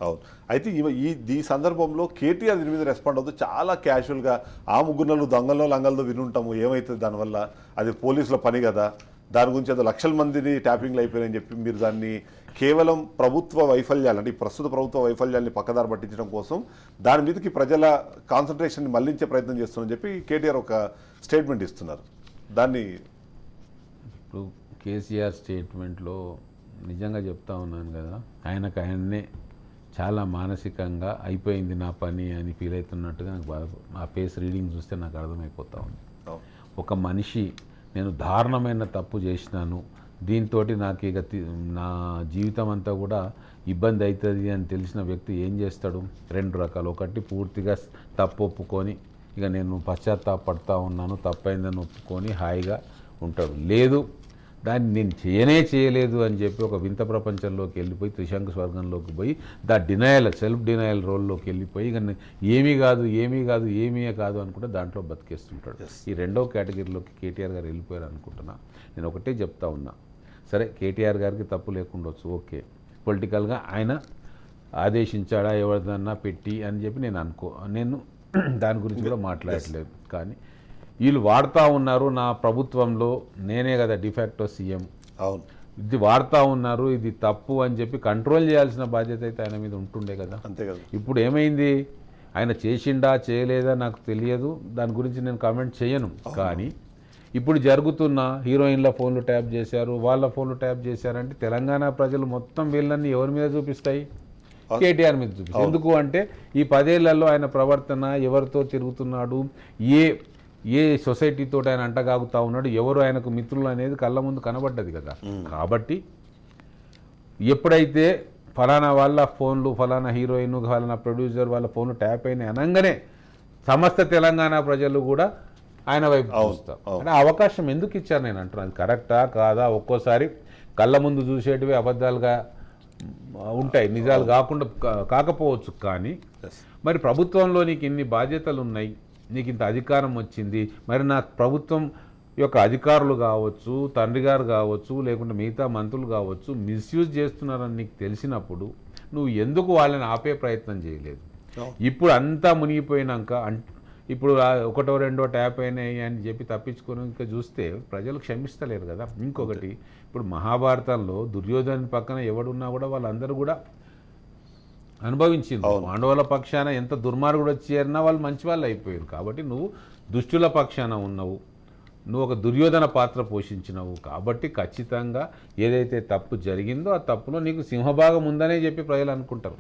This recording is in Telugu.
అవును. అయితే ఈ సందర్భంలో కేటీఆర్ దీని మీద రెస్పాండ్ అవుతూ చాలా క్యాజువల్గా ఆ ముగ్గురు దొంగల్లో లంగల్లో వినుంటాము, ఏమవుతుంది దానివల్ల, అది పోలీసుల పని కదా, దాని గురించి ఏదో లక్షల మందిని ట్యాపింగ్లు అయిపోయాయని చెప్పి మీరు దాన్ని కేవలం ప్రభుత్వ వైఫల్యాలు, అంటే ఈ ప్రస్తుత ప్రభుత్వ వైఫల్యాల్ని పక్కదారి పట్టించడం కోసం దాని మీదకి ప్రజల కాన్సన్ట్రేషన్ మళ్లించే ప్రయత్నం చేస్తున్నారని చెప్పి కేటీఆర్ ఒక స్టేట్మెంట్ ఇస్తున్నారు. దాన్ని ఇప్పుడు కేసీఆర్ స్టేట్మెంట్లో నిజంగా చెప్తా ఉన్నాను కదా, ఆయననే చాలా మానసికంగా అయిపోయింది నా పని అని ఫీల్ అవుతున్నట్టుగా నాకు బాధ, ఆ ఫేస్ రీడింగ్ చూస్తే నాకు అర్థమైపోతా ఉంది. ఒక మనిషి నేను దారుణమైన తప్పు చేసినాను, దీంతో నాకు ఇక నా జీవితం అంతా కూడా ఇబ్బంది అవుతుంది అని తెలిసిన వ్యక్తి ఏం చేస్తాడు? రెండు రకాలు. ఒకటి పూర్తిగా తప్పు ఒప్పుకొని ఇక నేను పశ్చాత్తాపడతా ఉన్నాను, తప్పైందని ఒప్పుకొని హాయిగా ఉంటాడు. లేదు, దాన్ని నేను చేయలేదు అని చెప్పి ఒక వింత ప్రపంచంలోకి వెళ్ళిపోయి త్రిశంకు స్వర్గంలోకి పోయి సెల్ఫ్ డినయల్ రోల్లోకి వెళ్ళిపోయి ఇక ఏమీ కాదు అనుకుంటే దాంట్లో బతికేస్తుంటాడు. ఈ రెండో కేటగిరీలోకి కేటీఆర్ గారు వెళ్ళిపోయారు అనుకుంటున్నా. నేను ఒకటే చెప్తా ఉన్నా, సరే కేటీఆర్ గారికి తప్పు లేకుండొచ్చు, ఓకే, పొలిటికల్గా ఆయన ఆదేశించాడా ఎవరిదన్నా పెట్టి అని చెప్పి నేను దాని గురించి కూడా మాట్లాడట్లేదు. కానీ వీళ్ళు వాడుతూ ఉన్నారు, నా ప్రభుత్వంలో నేనే కదా డిఫాక్టో సీఎం, అవును, ఇది వాడుతూ ఉన్నారు, ఇది తప్పు అని చెప్పి కంట్రోల్ చేయాల్సిన బాధ్యత అయితే ఆయన మీద ఉంటుండే కదా. అంతే కదా. ఇప్పుడు ఏమైంది, ఆయన చేసిండా చేయలేదా నాకు తెలియదు, దాని గురించి నేను కామెంట్ చేయను. కానీ ఇప్పుడు జరుగుతున్న హీరోయిన్ల ఫోన్లు ట్యాప్ చేశారు, వాళ్ళ ఫోన్లు ట్యాప్ చేశారంటే తెలంగాణ ప్రజలు మొత్తం వీళ్ళని ఎవరి మీద చూపిస్తాయి? కేటీఆర్ మీద చూపిస్తాయి. ఎందుకు అంటే ఈ 10 ఏళ్లలో ఆయన ప్రవర్తన, ఎవరితో తిరుగుతున్నాడు, ఏ సొసైటీతో ఆయన అంటగాగుతూ ఉన్నాడు, ఎవరు ఆయనకు మిత్రులు అనేది కళ్ళ ముందు కనబడ్డది కదా. కాబట్టి ఎప్పుడైతే ఫలానా వాళ్ళ ఫోన్లు, ఫలానా హీరోయిన్, ఫలానా ప్రొడ్యూసర్ వాళ్ళ ఫోన్లు ట్యాప్ అయినాయి అనగానే సమస్త తెలంగాణ ప్రజలు కూడా ఆయన వైపు చూస్తారు. అంటే అవకాశం ఎందుకు ఇచ్చారు నేను అంటున్నాను, అది కరెక్టా కాదా? ఒక్కోసారి కళ్ళ ముందు చూసేటివి అబద్ధాలుగా ఉంటాయి, నిజాలు కాకపోవచ్చు. కానీ మరి ప్రభుత్వంలో నీకు ఇన్ని బాధ్యతలు ఉన్నాయి, నీకు ఇంత అధికారం వచ్చింది, మరి నా ప్రభుత్వం యొక్క అధికారులు కావచ్చు, తండ్రి గారు కావచ్చు, లేకుంటే మిగతా మంత్రులు కావచ్చు మిస్యూజ్ చేస్తున్నారని నీకు తెలిసినప్పుడు నువ్వు ఎందుకు వాళ్ళని ఆపే ప్రయత్నం చేయలేదు? ఇప్పుడు అంతా మునిగిపోయినాక ఇప్పుడు ఒకటో రెండో ట్యాప్ అయినాయి అని చెప్పి తప్పించుకొని ఇంకా చూస్తే ప్రజలు క్షమిస్తలేరు కదా. ఇంకొకటి, ఇప్పుడు మహాభారతంలో దుర్యోధను పక్కన ఎవడున్నా కూడా వాళ్ళందరూ కూడా అనుభవించింది. పాండవుల పక్షాన ఎంత దుర్మార్గుడు వచ్చి చేరినా వాళ్ళు మంచి వాళ్ళు అయిపోయారు. కాబట్టి నువ్వు దుష్టుల పక్షాన ఉన్నావు, నువ్వు ఒక దుర్యోధన పాత్ర పోషించినవు. కాబట్టి ఖచ్చితంగా ఏదైతే తప్పు జరిగిందో ఆ తప్పులో నీకు సింహభాగం ఉందనే చెప్పి ప్రజలు అనుకుంటారు.